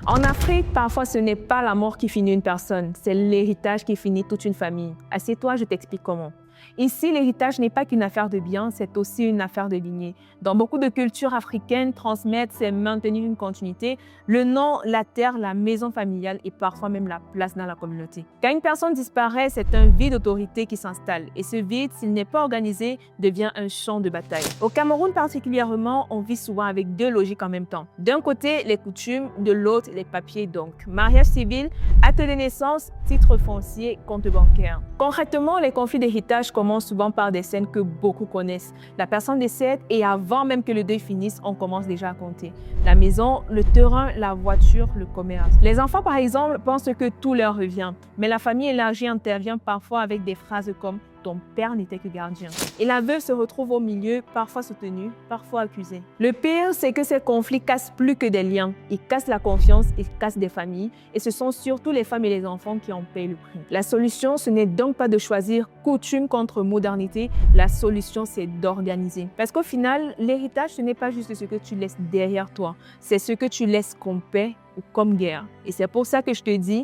En Afrique, parfois, ce n'est pas la mort qui finit une personne, c'est l'héritage qui finit toute une famille. Assieds-toi, je t'explique comment. Ici, l'héritage n'est pas qu'une affaire de biens, c'est aussi une affaire de lignée. Dans beaucoup de cultures africaines, transmettre, c'est maintenir une continuité, le nom, la terre, la maison familiale et parfois même la place dans la communauté. Quand une personne disparaît, c'est un vide d'autorité qui s'installe. Et ce vide, s'il n'est pas organisé, devient un champ de bataille. Au Cameroun particulièrement, on vit souvent avec deux logiques en même temps. D'un côté, les coutumes, de l'autre, les papiers donc. Mariage civil, acte de naissance, titre foncier, compte bancaire. Concrètement, les conflits d'héritage commencent souvent par des scènes que beaucoup connaissent. La personne décède et avant même que le deuil finisse, on commence déjà à compter. La maison, le terrain, la voiture, le commerce. Les enfants, par exemple, pensent que tout leur revient. Mais la famille élargie intervient parfois avec des phrases comme « ton père n'était que gardien ». Et la veuve se retrouve au milieu, parfois soutenue, parfois accusée. Le pire, c'est que ces conflits cassent plus que des liens. Ils cassent la confiance, ils cassent des familles. Et ce sont surtout les femmes et les enfants qui en payent le prix. La solution, ce n'est donc pas de choisir coutume contre modernité. La solution, c'est d'organiser. Parce qu'au final, l'héritage, ce n'est pas juste ce que tu laisses derrière toi. C'est ce que tu laisses comme paix ou comme guerre. Et c'est pour ça que je te dis,